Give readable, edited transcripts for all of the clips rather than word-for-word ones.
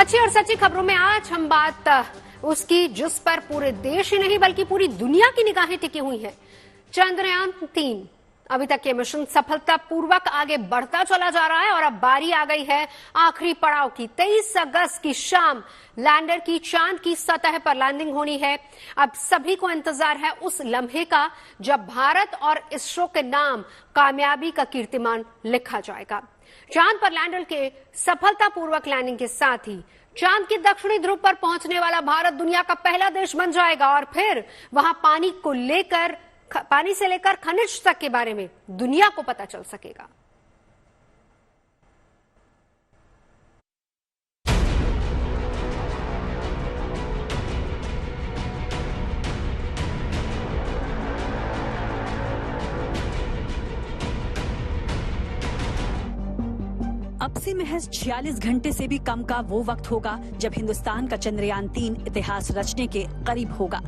अच्छी और सच्ची खबरों में आज हम बात उसकी जिस पर पूरे देश ही नहीं बल्कि पूरी दुनिया की निगाहें टिकी हुई हैं। चंद्रयान-3 अभी तक ये मिशन सफलतापूर्वक आगे बढ़ता चला जा रहा है और अब बारी आ गई है आखिरी पड़ाव की। 23 अगस्त की शाम लैंडर की चांद की सतह पर लैंडिंग होनी है। अब सभी को इंतजार है उस लम्हे का जब भारत और इसरो के नाम कामयाबी का कीर्तिमान लिखा जाएगा। चांद पर लैंडर के सफलतापूर्वक लैंडिंग के साथ ही चांद के दक्षिणी ध्रुव पर पहुंचने वाला भारत दुनिया का पहला देश बन जाएगा और फिर वहां पानी से लेकर खनिज तक के बारे में दुनिया को पता चल सकेगा। अब से महज 46 घंटे से भी कम का वो वक्त होगा जब हिंदुस्तान का चंद्रयान-3 इतिहास रचने के करीब होगा।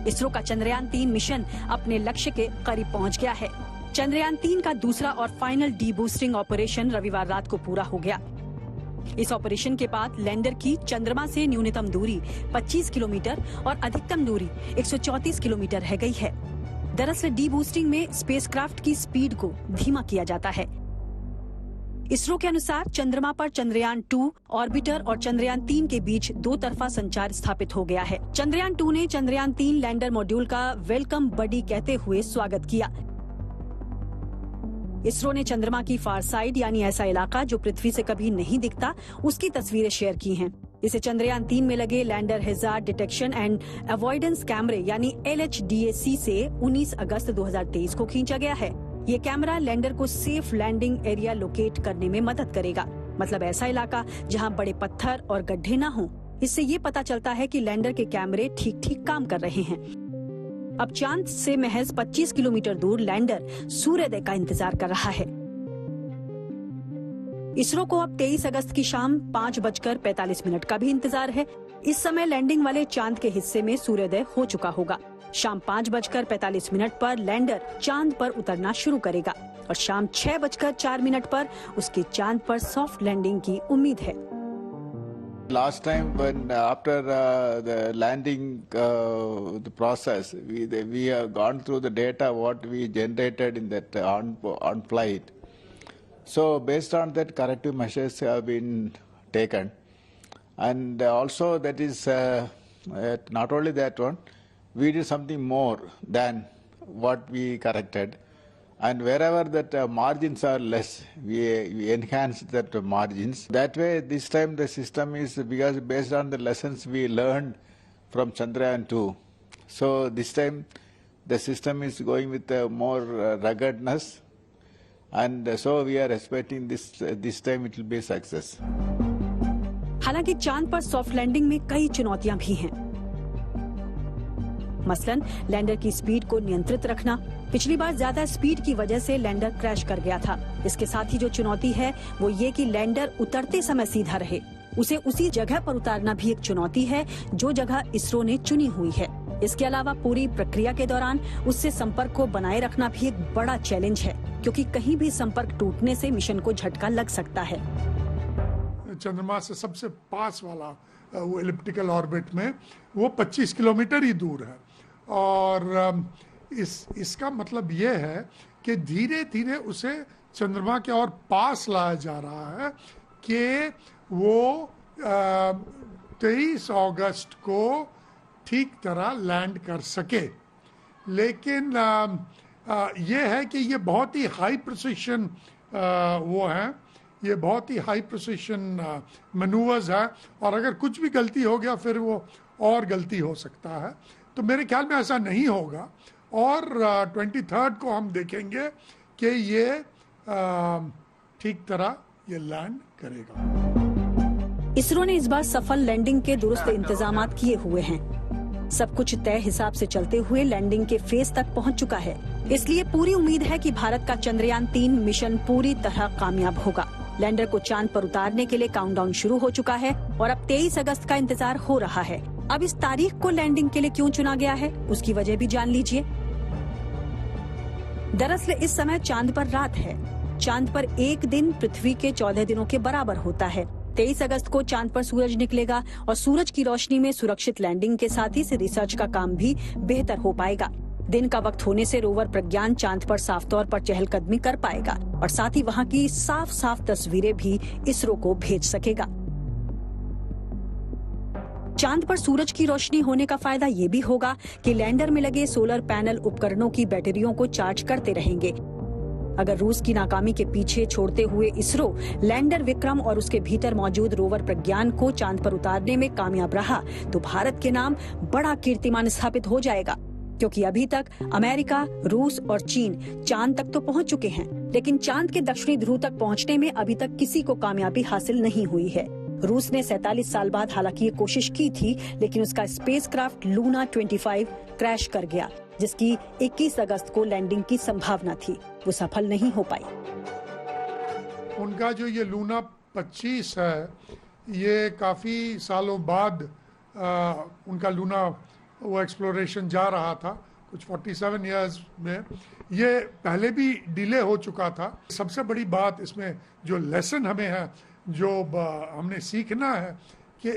इसरो का चंद्रयान-3 मिशन अपने लक्ष्य के करीब पहुंच गया है। चंद्रयान-3 का दूसरा और फाइनल डीबूस्टिंग ऑपरेशन रविवार रात को पूरा हो गया। इस ऑपरेशन के बाद लैंडर की चंद्रमा से न्यूनतम दूरी 25 किलोमीटर और अधिकतम दूरी 134 किलोमीटर रह गई है। दरअसल डीबूस्टिंग में स्पेसक्राफ्ट की स्पीड को धीमा किया जाता है। इसरो के अनुसार चंद्रमा पर चंद्रयान-2 ऑर्बिटर और चंद्रयान-3 के बीच दो तरफा संचार स्थापित हो गया है। चंद्रयान-2 ने चंद्रयान-3 लैंडर मॉड्यूल का वेलकम बडी कहते हुए स्वागत किया। इसरो ने चंद्रमा की फार साइड यानी ऐसा इलाका जो पृथ्वी से कभी नहीं दिखता उसकी तस्वीरें शेयर की हैं। इसे चंद्रयान-3 में लगे lander hazard detection and avoidance कैमरे यानी LHDAC से 19 अगस्त 2023 को खींचा गया है। ये कैमरा लैंडर को सेफ लैंडिंग एरिया लोकेट करने में मदद करेगा, मतलब ऐसा इलाका जहां बड़े पत्थर और गड्ढे ना हों। इससे ये पता चलता है कि लैंडर के कैमरे ठीक ठीक काम कर रहे हैं। अब चांद से महज 25 किलोमीटर दूर लैंडर सूर्योदय का इंतजार कर रहा है। इसरो को अब 23 अगस्त की शाम 5:45 का भी इंतजार है। इस समय लैंडिंग वाले चांद के हिस्से में सूर्योदय हो चुका होगा। शाम 5:45 पर लैंडर चांद पर उतरना शुरू करेगा और शाम 6:04 पर उसके चांद पर सॉफ्ट लैंडिंग की उम्मीद है। Last time when after the landing the process we have gone through the data what we generated in that on flight. So based on that corrective measures have been taken, and also that is not only that one, we did something more than what we corrected, and wherever that margins are less, we enhanced that margins. That way, this time the system is because based on the lessons we learned from Chandrayaan-2. So this time the system is going with more ruggedness, and so we are expecting this time it will be a success. हालांकि चांद पर soft landing में कई चुनौतियां भी हैं। मसलन lander की स्पीड को नियंत्रित रखना। पिछली बार ज्यादा स्पीड की वजह से लैंडर क्रैश कर गया था। इसके साथ ही जो चुनौती है वो ये कि लैंडर उतरते समय सीधा रहे। उसे उसी जगह पर उतारना भी एक चुनौती है जो जगह इसरो ने चुनी हुई है। इसके अलावा पूरी प्रक्रिया के दौरान उससे संपर्क को बनाए रखना भी एक बड़ा चैलेंज है, क्योंकि कहीं भी संपर्क टूटने से मिशन को झटका लग सकता है। चंद्रमा से सबसे पास वाला वो एलिप्टिकल ऑर्बिट में वो 25 किलोमीटर ही दूर है और इसका मतलब ये है कि धीरे धीरे उसे चंद्रमा के और पास लाया जा रहा है कि वो 23 अगस्त को ठीक तरह लैंड कर सके। लेकिन ये है कि ये बहुत ही हाई प्रिसिशन वो है, ये बहुत ही हाई प्रिसिशन मैनूवर्स है और अगर कुछ भी गलती हो गया फिर वो और गलती हो सकता है। तो मेरे ख्याल में ऐसा नहीं होगा और 23 को हम देखेंगे कि ये ठीक तरह ये लैंड करेगा। इसरो ने इस बार सफल लैंडिंग के दुरुस्त इंतजाम किए हुए हैं। सब कुछ तय हिसाब से चलते हुए लैंडिंग के फेज तक पहुंच चुका है। इसलिए पूरी उम्मीद है कि भारत का चंद्रयान-3 मिशन पूरी तरह कामयाब होगा। लैंडर को चांद पर उतारने के लिए काउंटडाउन शुरू हो चुका है और अब 23 अगस्त का इंतजार हो रहा है। अब इस तारीख को लैंडिंग के लिए क्यों चुना गया है उसकी वजह भी जान लीजिए। दरअसल इस समय चांद पर रात है। चांद पर एक दिन पृथ्वी के 14 दिनों के बराबर होता है। 23 अगस्त को चांद पर सूरज निकलेगा और सूरज की रोशनी में सुरक्षित लैंडिंग के साथ ही इस रिसर्च का काम भी बेहतर हो पाएगा। दिन का वक्त होने से रोवर प्रज्ञान चांद पर साफ तौर पर चहलकदमी कर पाएगा और साथ ही वहां की साफ साफ तस्वीरें भी इसरो को भेज सकेगा। चांद पर सूरज की रोशनी होने का फायदा ये भी होगा कि लैंडर में लगे सोलर पैनल उपकरणों की बैटरियों को चार्ज करते रहेंगे। अगर रूस की नाकामी के पीछे छोड़ते हुए इसरो लैंडर विक्रम और उसके भीतर मौजूद रोवर प्रज्ञान को चांद पर उतारने में कामयाब रहा तो भारत के नाम बड़ा कीर्तिमान स्थापित हो जाएगा, क्योंकि अभी तक अमेरिका, रूस और चीन चांद तक तो पहुंच चुके हैं, लेकिन चांद के दक्षिणी ध्रुव तक पहुंचने में अभी तक किसी को कामयाबी हासिल नहीं हुई है। रूस ने 47 साल बाद हालांकि ये कोशिश की थी, लेकिन उसका स्पेसक्राफ्ट लूना 25 क्रैश कर गया, जिसकी 21 अगस्त को लैंडिंग की संभावना थी। वो सफल नहीं हो पाई। उनका जो ये लूना 25 है, ये काफी सालों बाद उनका लूना वो एक्सप्लोरेशन जा रहा था, कुछ 47 इयर्स में। ये पहले भी डिले हो चुका था। सबसे बड़ी बात इसमें जो लेसन हमें है, जो हमने सीखना है कि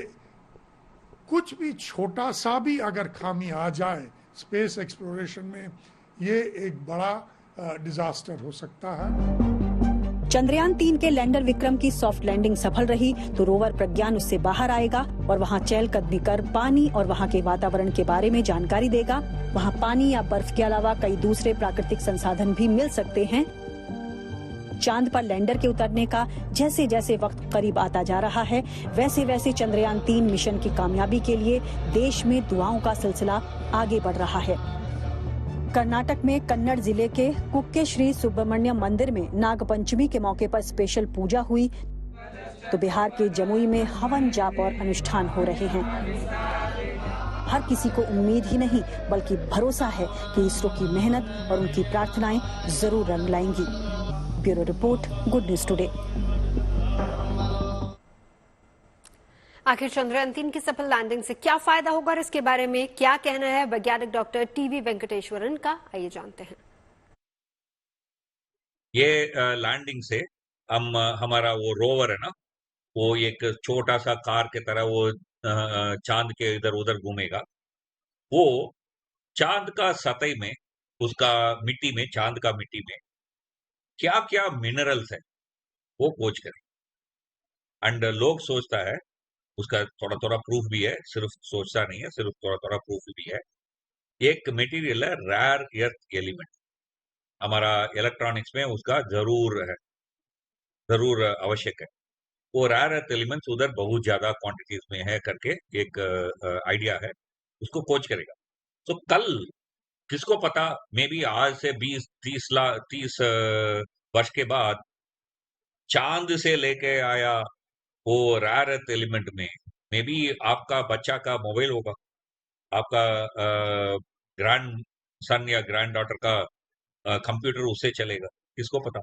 कुछ भी छोटा सा भी अगर खामी आ जाए स्पेस एक्सप्लोरेशन में, ये एक बड़ा डिजास्टर हो सकता है। चंद्रयान 3 के लैंडर विक्रम की सॉफ्ट लैंडिंग सफल रही तो रोवर प्रज्ञान उससे बाहर आएगा और वहां चहलकदमी कर पानी और वहां के वातावरण के बारे में जानकारी देगा। वहां पानी या बर्फ के अलावा कई दूसरे प्राकृतिक संसाधन भी मिल सकते हैं। चांद पर लैंडर के उतरने का जैसे जैसे वक्त करीब आता जा रहा है, वैसे वैसे चंद्रयान 3 मिशन की कामयाबी के लिए देश में दुआओं का सिलसिला आगे बढ़ रहा है। कर्नाटक में कन्नड़ जिले के कुक्के श्री सुब्रमण्य मंदिर में नागपंचमी के मौके पर स्पेशल पूजा हुई, तो बिहार के जमुई में हवन जाप और अनुष्ठान हो रहे हैं। हर किसी को उम्मीद ही नहीं बल्कि भरोसा है कि इसरो की मेहनत और उनकी प्रार्थनाएं जरूर रंग लाएंगी। Bureau report, good news today. आखिर चंद्रयान 3 की सफल लैंडिंग से क्या फायदा होगा और इसके बारे में क्या कहना है वैज्ञानिक डॉक्टर टीवी वेंकटेश्वरन का, आइए जानते हैं। ये लैंडिंग से हमारा वो रोवर है ना, वो एक छोटा सा कार के तरह वो चांद के इधर उधर घूमेगा। वो चांद का सतह में, उसका मिट्टी में, चांद का मिट्टी में क्या क्या मिनरल्स है वो खोज करें। एंड लोग सोचता है, उसका थोड़ा थोड़ा प्रूफ भी है, सिर्फ सोचता नहीं है, सिर्फ थोड़ा थोड़ा प्रूफ भी है। एक मटेरियल है रेयर अर्थ एलिमेंट, हमारा इलेक्ट्रॉनिक्स में उसका जरूर आवश्यक है। वो रेयर अर्थ एलिमेंट्स उधर बहुत ज्यादा क्वांटिटीज में है करके एक आइडिया है, उसको खोज करेगा। तो कल किसको पता, मे बी आज से 20-30 वर्ष के बाद चांद से लेके आया वो रेयर अर्थ एलिमेंट में मे बी आपका बच्चा का मोबाइल होगा, आपका ग्रैंड सन या ग्रैंड डॉटर का कंप्यूटर उससे चलेगा, किसको पता।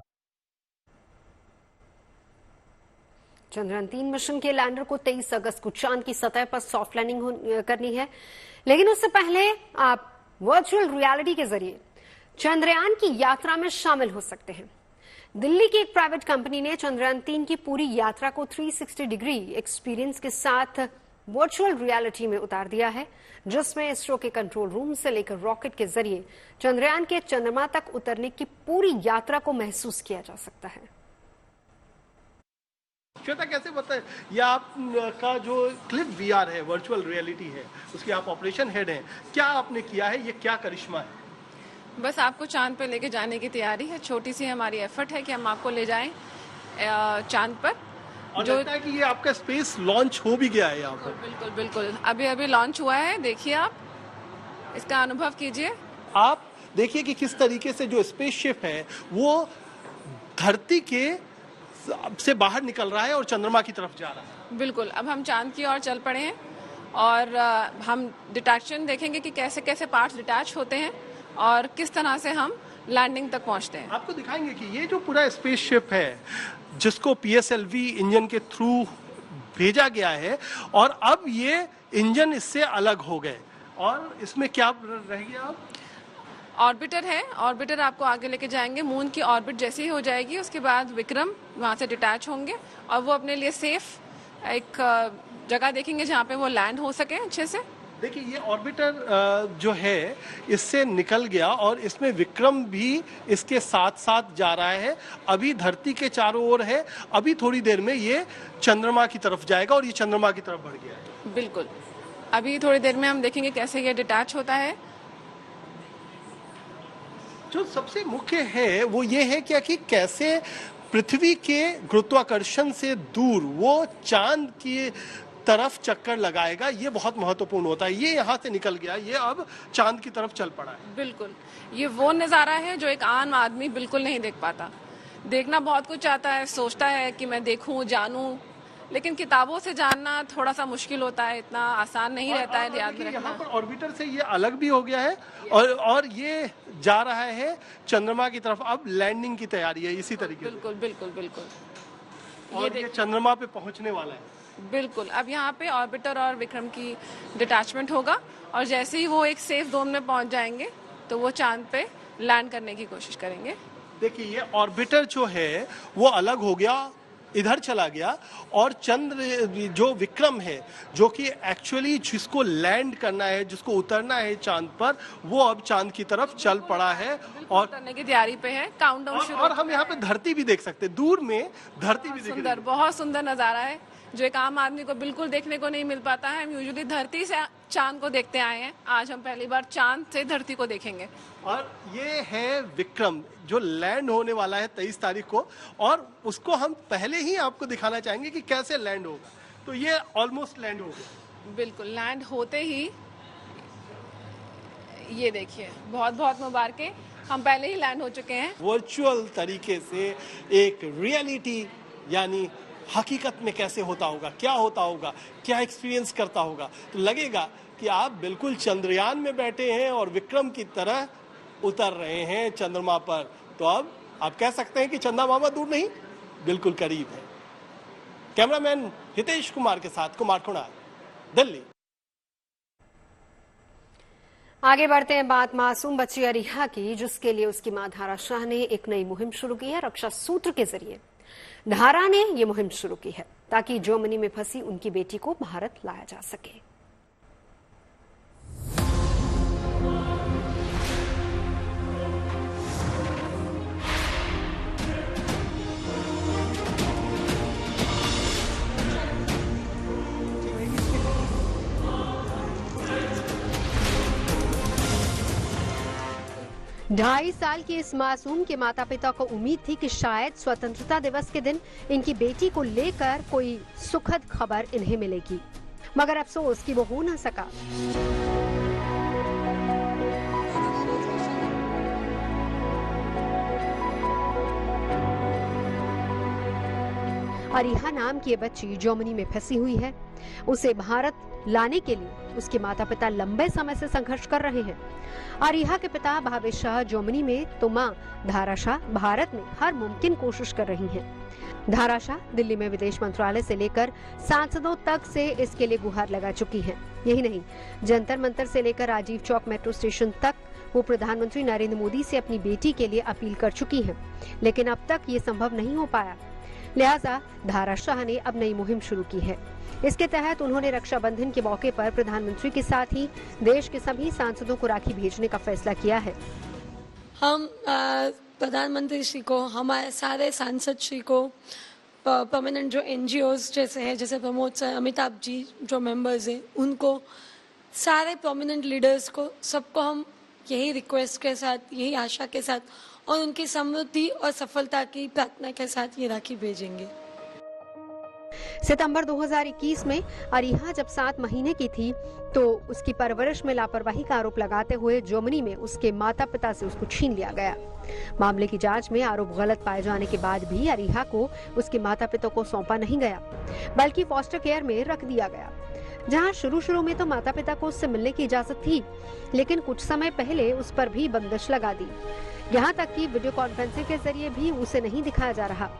चंद्रयान 3 मिशन के लैंडर को 23 अगस्त को चांद की सतह पर सॉफ्ट लैंडिंग करनी है, लेकिन उससे पहले आप वर्चुअल रियलिटी के जरिए चंद्रयान की यात्रा में शामिल हो सकते हैं। दिल्ली की एक प्राइवेट कंपनी ने चंद्रयान 3 की पूरी यात्रा को 360 डिग्री एक्सपीरियंस के साथ वर्चुअल रियलिटी में उतार दिया है, जिसमें इसरो के कंट्रोल रूम से लेकर रॉकेट के जरिए चंद्रयान के चंद्रमा तक उतरने की पूरी यात्रा को महसूस किया जा सकता है। श्वेता, कैसे बताए, ये आपका जो क्लिप वीआर है, वर्चुअल रियलिटी है, उसके आप ऑपरेशन हेड हैं, क्या आपने किया है, ये क्या करिश्मा है? बस आपको चांद पर लेके जाने की तैयारी है। छोटी सी हमारी एफर्ट है कि हम आपको ले जाएं चांद पर। और जो लगता है कि ये आपका स्पेस लॉन्च हो भी गया है यहाँ पर। बिल्कुल बिल्कुल, अभी लॉन्च हुआ है, देखिए आप इसका अनुभव कीजिए। आप देखिए कि किस तरीके से जो स्पेसशिप है वो धरती के से बाहर निकल रहा है और चंद्रमा की तरफ जा रहा है। बिल्कुल, अब हम चांद की ओर चल पड़े हैं और हम डिटेक्शन देखेंगे कि कैसे कैसे पार्ट्स डिटैच होते हैं और किस तरह से हम लैंडिंग तक पहुंचते हैं। आपको दिखाएंगे कि ये जो पूरा स्पेसशिप है जिसको PSLV इंजन के थ्रू भेजा गया है, और अब ये इंजन इससे अलग हो गए, और इसमें क्या रह गया? अब ऑर्बिटर है, ऑर्बिटर आपको आगे लेके जाएंगे। मून की ऑर्बिट जैसी ही हो जाएगी, उसके बाद विक्रम वहां से डिटैच होंगे और वो अपने लिए सेफ एक जगह देखेंगे जहाँ पे वो लैंड हो सके अच्छे से। देखिए ये ऑर्बिटर जो है इससे निकल गया और इसमें विक्रम भी इसके साथ साथ जा रहा है। अभी धरती के चारों ओर है, अभी थोड़ी देर में ये चंद्रमा की तरफ जाएगा और ये चंद्रमा की तरफ बढ़ गया है। बिल्कुल, अभी थोड़ी देर में हम देखेंगे कैसे ये डिटैच होता है। जो सबसे मुख्य है वो ये है क्या कि कैसे पृथ्वी के गुरुत्वाकर्षण से दूर वो चांद की तरफ चक्कर लगाएगा, ये बहुत महत्वपूर्ण होता है। ये यहाँ से निकल गया, ये अब चांद की तरफ चल पड़ा है। बिल्कुल, ये वो नज़ारा है जो एक आम आदमी बिल्कुल नहीं देख पाता। देखना बहुत कुछ चाहता है, सोचता है कि मैं देखूं, जानूं, लेकिन किताबों से जानना थोड़ा सा मुश्किल होता है, इतना आसान नहीं रहता है याद में रखना। यहाँ पर ऑर्बिटर से ये अलग भी हो गया है और ये जा रहा है चंद्रमा की तरफ। अब लैंडिंग की तैयारी है इसी तरीके से। बिल्कुल बिल्कुल बिल्कुल, और ये चंद्रमा पे पहुंचने वाला है। बिल्कुल, अब यहाँ पे ऑर्बिटर और विक्रम की डिटैचमेंट होगा और जैसे ही वो एक सेफ जोन में पहुंच जाएंगे तो वो चांद पे लैंड करने की कोशिश करेंगे। देखिए ये ऑर्बिटर जो है वो अलग हो गया, इधर चला गया और चंद्र जो विक्रम है जो कि एक्चुअली जिसको लैंड करना है, जिसको उतरना है चांद पर, वो अब चांद की तरफ चल पड़ा है और उतरने की तैयारी पे है। काउंटडाउन शुरू और हम यहाँ पे धरती भी देख सकते हैं, दूर में धरती भी दिख रही है। सुंदर, बहुत सुंदर नजारा है जो एक आम आदमी को बिल्कुल देखने को नहीं मिल पाता है। हम यूजुअली धरती से चांद को देखते आए हैं, आज हम पहली बार चांद से धरती को देखेंगे। और ये है विक्रम जो लैंड होने वाला है 23 तारीख को, और उसको हम पहले ही आपको दिखाना चाहेंगे कि कैसे लैंड होगा। तो ये ऑलमोस्ट लैंड हो गया। बिल्कुल, लैंड होते ही ये देखिए, बहुत बहुत मुबारकें, हम पहले ही लैंड हो चुके हैं। वर्चुअल तरीके से एक रियलिटी यानी हकीकत में कैसे होता होगा, क्या होता होगा, क्या एक्सपीरियंस करता होगा, तो लगेगा कि आप बिल्कुल चंद्रयान में बैठे हैं और विक्रम की तरह उतर रहे हैं चंद्रमा पर। तो अब आप कह सकते हैं कि चंदा मामा दूर नहीं, बिल्कुल करीब है। कैमरामैन हितेश कुमार के साथ कुमार खुणा, दिल्ली। आगे बढ़ते हैं बात मासूम बच्ची अरीहा की, जिसके लिए उसकी मां धारा शाह ने एक नई मुहिम शुरू की है। रक्षा सूत्र के जरिए धारा ने ये मुहिम शुरू की है ताकि जर्मनी में फंसी उनकी बेटी को भारत लाया जा सके। ढाई साल की इस मासूम के माता पिता को उम्मीद थी कि शायद स्वतंत्रता दिवस के दिन इनकी बेटी को लेकर कोई सुखद खबर इन्हें मिलेगी, मगर अफसोस कि वो हो न सका। अरीहा नाम की ये बच्ची जर्मनी में फंसी हुई है। उसे भारत लाने के लिए उसके माता पिता लंबे समय से संघर्ष कर रहे हैं। अरीहा के पिता भावेश शाह जर्मनी में तो मां धारा शाह भारत में हर मुमकिन कोशिश कर रही हैं। धारा शाह दिल्ली में विदेश मंत्रालय से लेकर सांसदों तक से इसके लिए गुहार लगा चुकी हैं। यही नहीं, जंतर मंतर से लेकर राजीव चौक मेट्रो स्टेशन तक वो प्रधानमंत्री नरेंद्र मोदी से अपनी बेटी के लिए अपील कर चुकी हैं, लेकिन अब तक ये संभव नहीं हो पाया। लिहाजा धारा शाह ने अब नई मुहिम शुरू की है। इसके तहत उन्होंने रक्षाबंधन के मौके पर प्रधानमंत्री के साथ ही देश के सभी सांसदों को राखी भेजने का फैसला किया है। हम प्रधानमंत्री श्री को, हमारे सारे सांसद श्री को, परमानेंट जो NGOs जैसे हैं, जैसे प्रमोद सर, अमिताभ जी जो मेंबर्स हैं, उनको, सारे प्रोमिनेंट लीडर्स को, सबको हम यही रिक्वेस्ट के साथ, यही आशा के साथ और उनकी समृद्धि और सफलता की प्रार्थना के साथ ये राखी भेजेंगे। सितंबर 2021 में अरीहा जब 7 महीने की थी तो उसकी परवरिश में लापरवाही का आरोप लगाते हुए जर्मनी में उसके माता पिता से उसको छीन लिया गया। मामले की जांच में आरोप गलत पाए जाने के बाद भी अरीहा को उसके माता पिता को सौंपा नहीं गया, बल्कि फॉस्टर केयर में रख दिया गया, जहां शुरू में तो माता पिता को उससे मिलने की इजाजत थी, लेकिन कुछ समय पहले उस पर भी बंदिश लगा दी। यहाँ तक कि वीडियो कॉन्फ्रेंसिंग के जरिए भी उसे नहीं दिखाया जा रहा।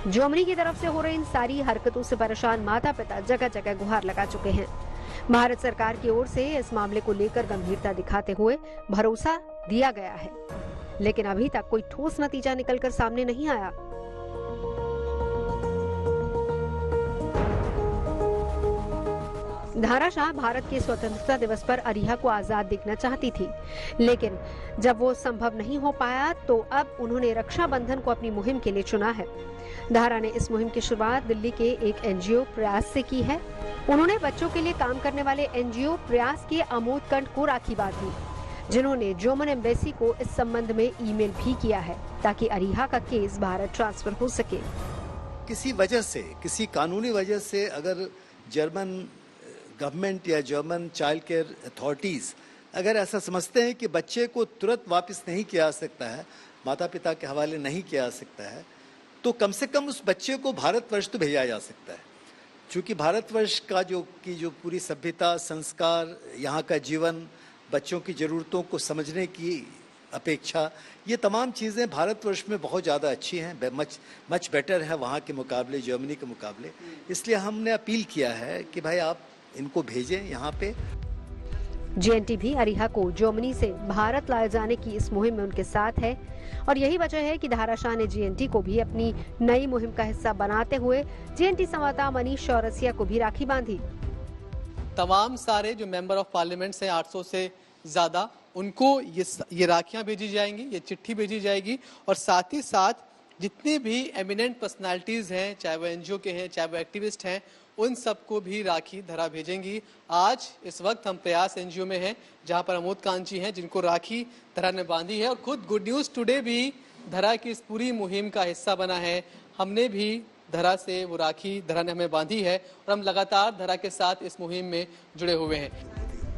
जर्मनी की तरफ से हो रही इन सारी हरकतों से परेशान माता पिता जगह जगह गुहार लगा चुके हैं। भारत सरकार की ओर से इस मामले को लेकर गंभीरता दिखाते हुए भरोसा दिया गया है, लेकिन अभी तक कोई ठोस नतीजा निकलकर सामने नहीं आया। धाराशाह भारत के स्वतंत्रता दिवस पर अरिहा को आजाद देखना चाहती थी, लेकिन जब वो संभव नहीं हो पाया तो अब उन्होंने रक्षाबंधन को अपनी मुहिम के लिए चुना है। धारा ने इस मुहिम की शुरुआत दिल्ली के एक एनजीओ प्रयास से की है। उन्होंने बच्चों के लिए काम करने वाले एनजीओ प्रयास के अमोद कंठ को राखी बांधी, जिन्होंने जर्मन एम्बेसी को इस संबंध में ईमेल भी किया है ताकि अरिहा का केस भारत ट्रांसफर हो सके। किसी वजह से, किसी कानूनी वजह से अगर जर्मन गवर्नमेंट या जर्मन चाइल्ड केयर अथॉरिटीज़ अगर ऐसा समझते हैं कि बच्चे को तुरंत वापस नहीं किया जा सकता है, माता पिता के हवाले नहीं किया जा सकता है, तो कम से कम उस बच्चे को भारतवर्ष तो भेजा जा सकता है। क्योंकि भारतवर्ष का जो पूरी सभ्यता, संस्कार, यहाँ का जीवन, बच्चों की ज़रूरतों को समझने की अपेक्षा, ये तमाम चीज़ें भारतवर्ष में बहुत ज़्यादा अच्छी हैं, मच बेटर है वहाँ के मुकाबले, जर्मनी के मुकाबले। इसलिए हमने अपील किया है कि भाई आप इनको भेजें यहाँ पे। जेएनटी भी अरिहा को जर्मनी से भारत लाए जाने की इस मुहिम में उनके साथ है और यही वजह है कि धाराशाह ने जेएनटी को भी अपनी नई मुहिम का हिस्सा बनाते हुए जेएनटी संवाददाता मनीष चौरसिया को भी राखी बांधी। तमाम सारे जो मेंबर ऑफ पार्लियामेंट हैं 800 से ज्यादा, उनको ये राखियां भेजी जाएंगी, ये चिट्ठी भेजी जाएगी और साथ ही साथ जितने भी एमिनेंट पर्सनालिटीज हैं, चाहे वो एनजीओ के हैं, चाहे वो एक्टिविस्ट हैं, उन सबको भी राखी धरा भेजेंगी। आज इस वक्त हम प्रयास एनजीओ में हैं जहां पर अमोद कांत जी हैं जिनको राखी धरा ने बांधी है और खुद गुड न्यूज टुडे भी धरा की इस पूरी मुहिम का हिस्सा बना है। हमने भी धरा से वो राखी धरा ने हमें बांधी है और हम लगातार धरा के साथ इस मुहिम में जुड़े हुए हैं।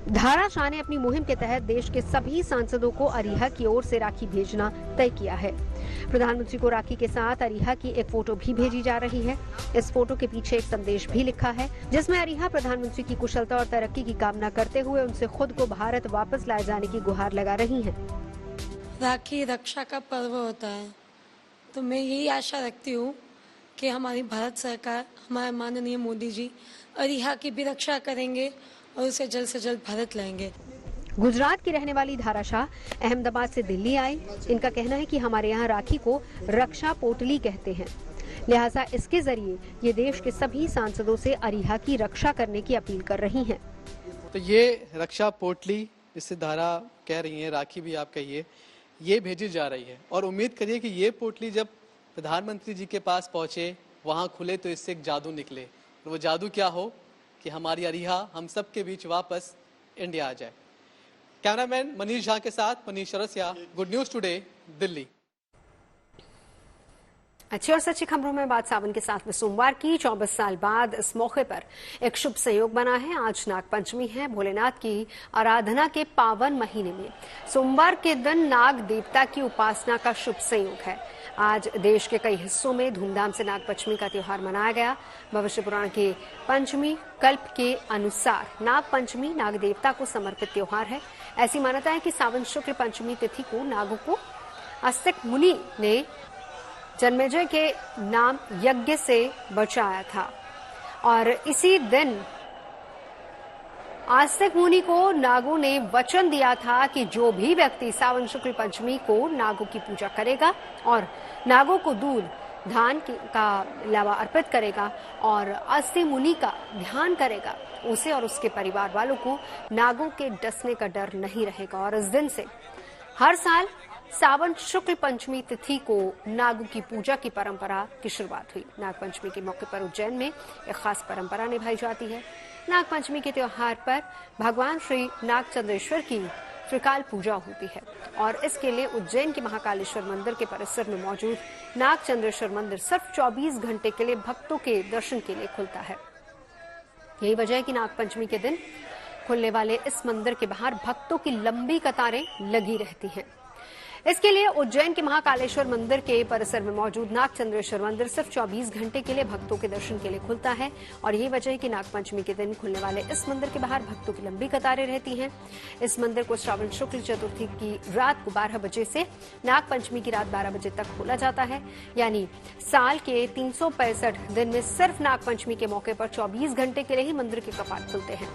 धाराशाह ने अपनी मुहिम के तहत देश के सभी सांसदों को अरिहा की ओर से राखी भेजना तय किया है। प्रधानमंत्री को राखी के साथ अरिहा की एक फोटो भी भेजी जा रही है। इस फोटो के पीछे एक संदेश भी लिखा है जिसमें अरिहा प्रधानमंत्री की कुशलता और तरक्की की कामना करते हुए उनसे खुद को भारत वापस लाए जाने की गुहार लगा रही हैं। राखी रक्षा का पर्व होता है, तो मैं यही आशा रखती हूँ कि हमारी भारत सरकार, हमारे माननीय मोदी जी अरिहा की भी रक्षा करेंगे और उसे जल्द से जल्द भारत लाएंगे। गुजरात की रहने वाली धाराशाह अहमदाबाद से दिल्ली आई। इनका कहना है कि हमारे यहाँ राखी को रक्षा पोटली कहते हैं, लिहाजा इसके जरिए ये देश के सभी सांसदों से अरिहा की रक्षा करने की अपील कर रही हैं। तो ये रक्षा पोटली, जिसे धारा कह रही है, राखी भी आप कहिए, ये भेजी जा रही है और उम्मीद करिए कि ये पोटली जब प्रधानमंत्री जी के पास पहुंचे, वहां खुले तो इससे एक जादू निकले और वो जादू क्या हो कि हमारी अरिहा हम सब के बीच वापस इंडिया आ जाए। कैमरामैन मनीष झा के साथ Manish Chaurasia, good news today, Delhi. अच्छी और सच्ची खबरों में बात सावन के साथ में सोमवार की 24 साल बाद इस मौके पर एक शुभ संयोग बना है। आज नाग पंचमी है। भोलेनाथ की आराधना के पावन महीने में सोमवार के दिन नाग देवता की उपासना का शुभ संयोग है। आज देश के कई हिस्सों में धूमधाम से नाग पंचमी का त्योहार मनाया गया। भविष्य पुराण के पंचमी कल्प के अनुसार नाग पंचमी नाग देवता को समर्पित त्योहार है। ऐसी मान्यता है कि सावन शुक्ल पंचमी तिथि को नागों को अस्तिक मुनि ने जन्मेजय के नाम यज्ञ से बचाया था और इसी दिन आस्तिक मुनि को नागों ने वचन दिया था कि जो भी व्यक्ति सावन शुक्ल पंचमी को नागों की पूजा करेगा और नागों को दूध धान का लावा अर्पित करेगा और अस्थि मुनि का ध्यान करेगा, उसे और उसके परिवार वालों को नागों के डसने का डर नहीं रहेगा। और इस दिन से हर साल सावन शुक्ल पंचमी तिथि को नागों की पूजा की परंपरा की शुरुआत हुई। नाग पंचमी के मौके पर उज्जैन में एक खास परंपरा निभाई जाती है। नाग पंचमी के त्योहार पर भगवान श्री नागचंद्रेश्वर की त्रिकाल पूजा होती है और इसके लिए उज्जैन के महाकालेश्वर मंदिर के परिसर में मौजूद नागचंद्रेश्वर मंदिर सिर्फ 24 घंटे के लिए भक्तों के दर्शन के लिए खुलता है। यही वजह है कि नाग पंचमी के दिन खुलने वाले इस मंदिर के बाहर भक्तों की लंबी कतारें लगी रहती हैं। इसके लिए उज्जैन के महाकालेश्वर मंदिर के परिसर में मौजूद नागचंद्रेश्वर मंदिर सिर्फ 24 घंटे के लिए भक्तों के दर्शन के लिए खुलता है और यही वजह है कि नागपंचमी के दिन खुलने वाले इस मंदिर के बाहर भक्तों की लंबी कतारें रहती हैं। इस मंदिर को श्रावण शुक्ल चतुर्थी की रात को 12 बजे से नागपंचमी की रात 12 बजे तक खोला जाता है, यानी साल के 365 दिन में सिर्फ नागपंचमी के मौके पर 24 घंटे के लिए ही मंदिर के कपाट खुलते हैं।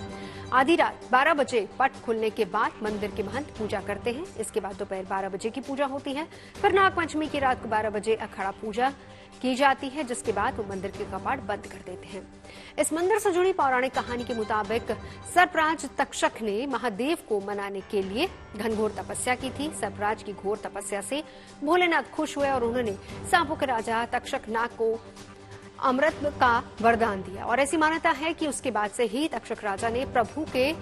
आधी रात 12 बजे पट खुलने के बाद मंदिर के महंत पूजा करते हैं। इसके बाद दोपहर 12 बजे की पूजा होती है। फिर नागपंचमी की रात को 12 बजे अखाड़ा पूजा की जाती है, जिसके बाद वो मंदिर के कपाट बंद कर देते हैं। इस मंदिर से जुड़ी पौराणिक कहानी के मुताबिक सर्पराज तक्षक ने महादेव को मनाने के लिए घनघोर तपस्या की थी। सर्पराज की घोर तपस्या से भोलेनाथ खुश हुए और उन्होंने सांपों के राजा तक्षक नाग को अमृत का वरदान दिया और ऐसी मान्यता है कि उसके बाद से ही तक्षक राजा ने प्रभु के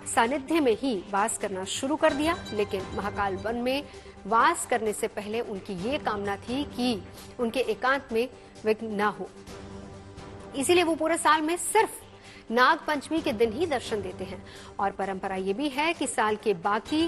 सानिध्य में ही वास करना शुरू कर दिया। लेकिन महाकाल वन में वास करने से पहले उनकी ये कामना थी कि उनके एकांत में विघ्न न हो, इसीलिए वो पूरे साल में सिर्फ नाग पंचमी के दिन ही दर्शन देते हैं। और परंपरा ये भी है कि साल के बाकी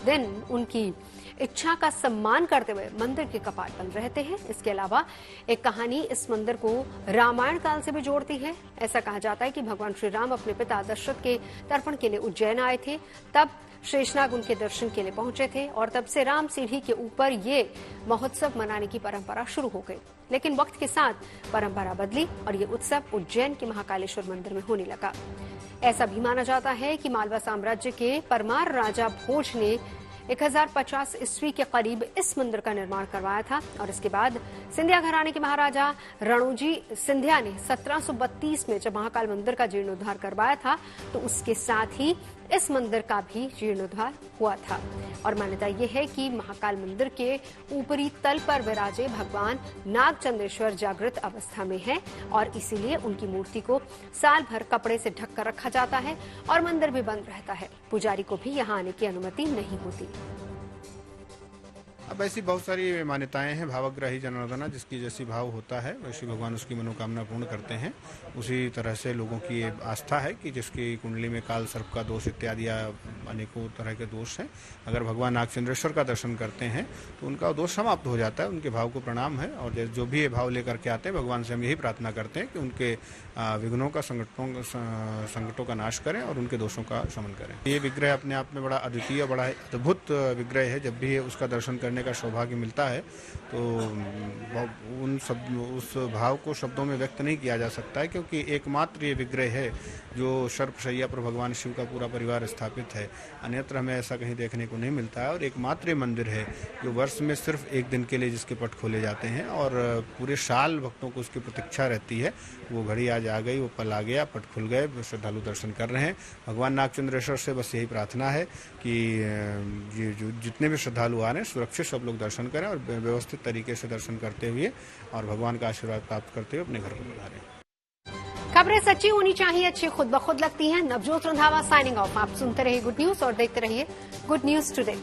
दिन उनकी इच्छा का सम्मान करते हुए मंदिर के कपाट बंद रहते हैं। इसके अलावा एक कहानी इस मंदिर को रामायण काल से भी जोड़ती है। ऐसा कहा जाता है कि भगवान श्री राम अपने पिता दशरथ के तर्पण के लिए उज्जैन आए थे, तब शेषनाग उनके दर्शन के लिए पहुंचे थे और तब से राम सीढ़ी के ऊपर ये महोत्सव मनाने की परंपरा शुरू हो गई। लेकिन वक्त के साथ परंपरा बदली और ये उत्सव उज्जैन के महाकालेश्वर मंदिर में होने लगा। ऐसा भी माना जाता है कि मालवा साम्राज्य के परमार राजा भोज ने 1050 ईस्वी के करीब इस मंदिर का निर्माण करवाया था और इसके बाद सिंधिया घराने के महाराजा रणोजी सिंधिया ने 1732 में जब महाकाल मंदिर का जीर्णोद्धार करवाया था तो उसके साथ ही इस मंदिर का भी जीर्णोद्धार हुआ था। और मान्यता यह है कि महाकाल मंदिर के ऊपरी तल पर विराजे भगवान नागचंद्रेश्वर जागृत अवस्था में हैं और इसीलिए उनकी मूर्ति को साल भर कपड़े से ढककर रखा जाता है और मंदिर भी बंद रहता है। पुजारी को भी यहाँ आने की अनुमति नहीं होती। अब ऐसी बहुत सारी मान्यताएं हैं। भावग्राही जनार्दना, जिसकी जैसी भाव होता है वैसी भगवान उसकी मनोकामना पूर्ण करते हैं। उसी तरह से लोगों की ये आस्था है कि जिसकी कुंडली में काल सर्प का दोष इत्यादि या अनेकों तरह के दोष हैं, अगर भगवान नागचंद्रेश्वर का दर्शन करते हैं तो उनका दोष समाप्त हो जाता है। उनके भाव को प्रणाम है और जो भी ये भाव लेकर के आते हैं भगवान से हम यही प्रार्थना करते हैं कि उनके विघ्नों का संकटों का नाश करें और उनके दोषों का शमन करें। ये विग्रह अपने आप में बड़ा अद्वितीय, बड़ा अद्भुत विग्रह है। जब भी उसका दर्शन करने का सौभाग्य मिलता है तो उस भाव को शब्दों में व्यक्त नहीं किया जा सकता है, क्योंकि एकमात्र ये विग्रह है जो सर्पशैया पर भगवान शिव का पूरा परिवार स्थापित है। अन्यत्र हमें ऐसा कहीं देखने को नहीं मिलता है और एकमात्र ये मंदिर है जो वर्ष में सिर्फ एक दिन के लिए जिसके पट खोले जाते हैं और पूरे साल भक्तों को उसकी प्रतीक्षा रहती है। वो घड़ी आज आ गई, वो पल आ गया, पट खुल गए, श्रद्धालु दर्शन कर रहे हैं। भगवान नागचंद्रेश्वर से बस यही प्रार्थना है कि ये जो जितने भी श्रद्धालु आ रहे हैं सुरक्षित सब लोग दर्शन करें और व्यवस्थित तरीके से दर्शन करते हुए और भगवान का आशीर्वाद प्राप्त करते हुए अपने घर को पधारें। खबरें सच्ची होनी चाहिए, अच्छी खुद ब खुद लगती हैं। Navjot Randhawa signing off. आप सुनते रहिए गुड न्यूज और देखते रहिए गुड न्यूज टुडे।